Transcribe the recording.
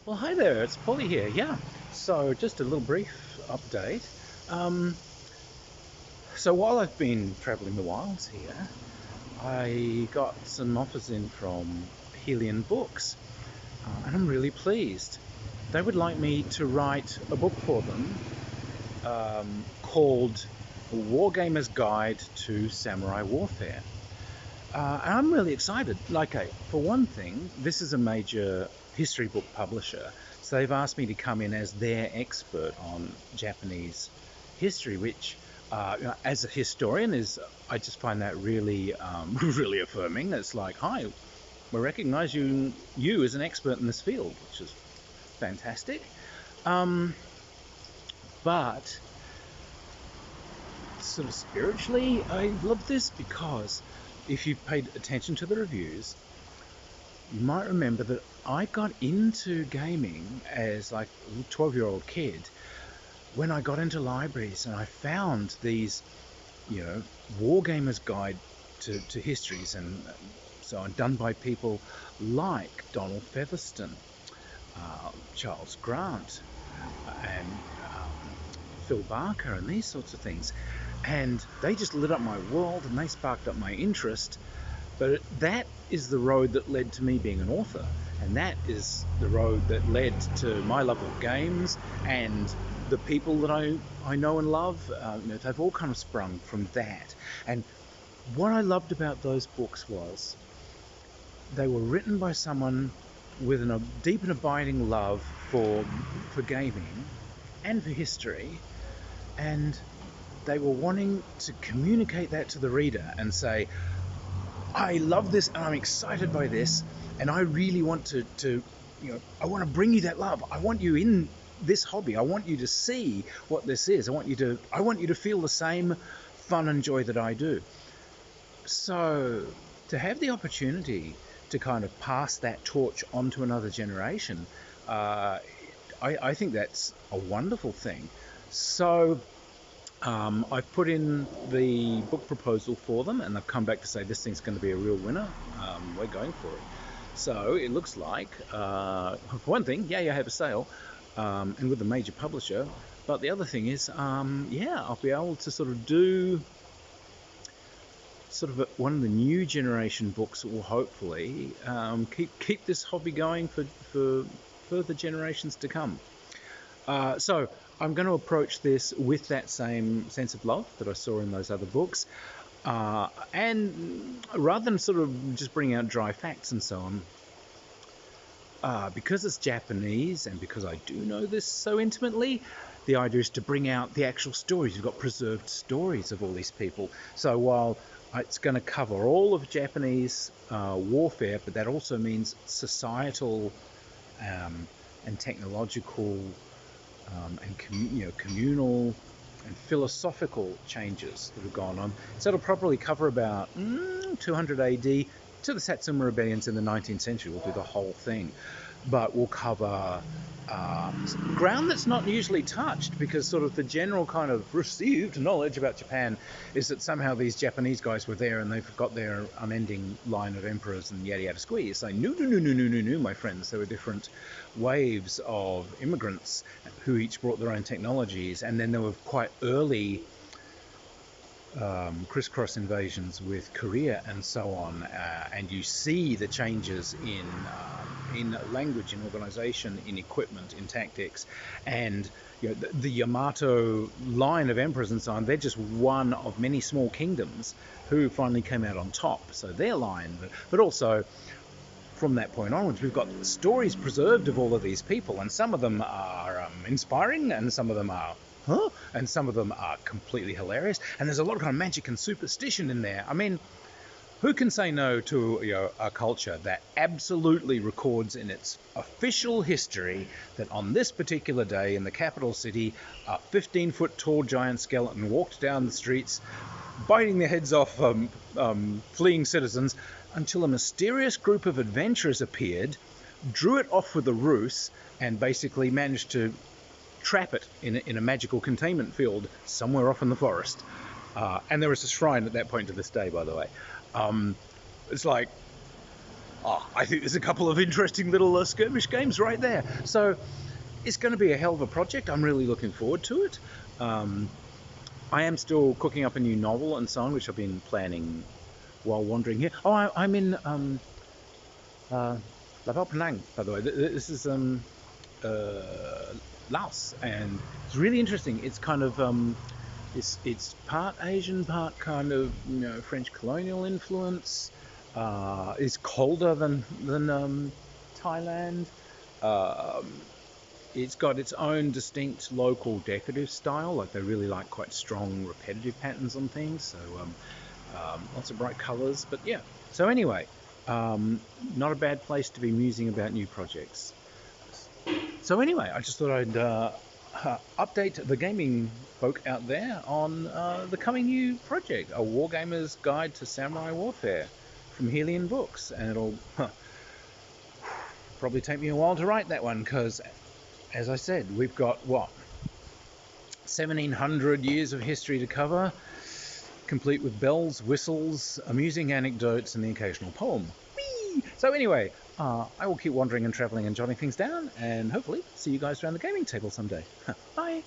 Well, hi there, it's Polly here. Yeah, so just a little brief update. Um, so while I've been traveling the wilds here, I got some offers in from Helion Books, and I'm really pleased. They would like me to write a book for them called Wargamer's Guide to Samurai Warfare. And I'm really excited. Like, for one thing, this is a major history book publisher, so they've asked me to come in as their expert on Japanese history, which, as a historian, is I just find that really, really affirming. It's like, hi, we recognise you as an expert in this field, which is fantastic. Um, but sort of spiritually, I love this because if you've paid attention to the reviews, you might remember that I got into gaming as like a 12-year-old kid when I got into libraries and I found these, Wargamers Guide to Histories and so on, done by people like Donald Featherstone, Charles Grant, and Phil Barker, and these sorts of things. And they just lit up my world and they sparked up my interest. But that is the road that led to me being an author. And that is the road that led to my love of games and the people that I know and love. They've all kind of sprung from that. And what I loved about those books was they were written by someone with a deep and abiding love for gaming and for history, and they were wanting to communicate that to the reader and say, I love this and I'm excited by this, and I really want to I want to bring you that love. I want you in this hobby. I want you to see what this is. I want you to feel the same fun and joy that I do. So to have the opportunity to kind of pass that torch on to another generation, I think that's a wonderful thing. So I've put in the book proposal for them, and they've come back to say this thing's going to be a real winner. We're going for it. So it looks like, for one thing, I have a sale, and with a major publisher. But the other thing is, I'll be able to sort of do sort of one of the new generation books that will hopefully keep this hobby going for further generations to come. So I'm going to approach this with that same sense of love that I saw in those other books. And rather than sort of just bring out dry facts and so on, because it's Japanese and because I do know this so intimately, the idea is to bring out the actual stories. You've got preserved stories of all these people. So while it's going to cover all of Japanese warfare, but that also means societal and technological and communal and philosophical changes that have gone on. So it'll probably cover about 200 AD to the Satsuma rebellions in the 19th century. We'll do the whole thing, but we'll cover ground that's not usually touched, because sort of the general kind of received knowledge about Japan is that somehow these Japanese guys were there and they've got their unending line of emperors and yada yada squeeze. So no, my friends. There were different waves of immigrants who each brought their own technologies, and then there were quite early crisscross invasions with Korea and so on, and you see the changes in language, in organization, in equipment, in tactics, and the Yamato line of emperors and so on. They're just one of many small kingdoms who finally came out on top. So their line, but also from that point onwards, we've got stories preserved of all of these people, and some of them are inspiring, and some of them are and some of them are completely hilarious, and there's a lot of kind of magic and superstition in there. I mean, who can say no to a culture that absolutely records in its official history that on this particular day in the capital city, a 15-foot tall giant skeleton walked down the streets, biting the heads off fleeing citizens, until a mysterious group of adventurers appeared, drew it off with a ruse, and basically managed to trap it in a magical containment field somewhere off in the forest. And there is a shrine at that point to this day, by the way. It's like, I think there's a couple of interesting little skirmish games right there. So it's going to be a hell of a project. I'm really looking forward to it. I am still cooking up a new novel and so on, which I've been planning while wandering here. I'm in Laval Penang, by the way. This is Laos, and it's really interesting. It's kind of it's part Asian, part kind of French colonial influence. It's colder than Thailand. It's got its own distinct local decorative style. Like they really like quite strong, repetitive patterns on things. So lots of bright colours. But yeah. So anyway, not a bad place to be musing about new projects. So anyway, I just thought I'd update the gaming folk out there on the coming new project, a Wargamer's Guide to Samurai Warfare from Helion Books. And it'll probably take me a while to write that one because, as I said, we've got, 1,700 years of history to cover, complete with bells, whistles, amusing anecdotes, and the occasional poem. Whee! So anyway, I will keep wandering and travelling and jotting things down, and hopefully see you guys around the gaming table someday. Bye!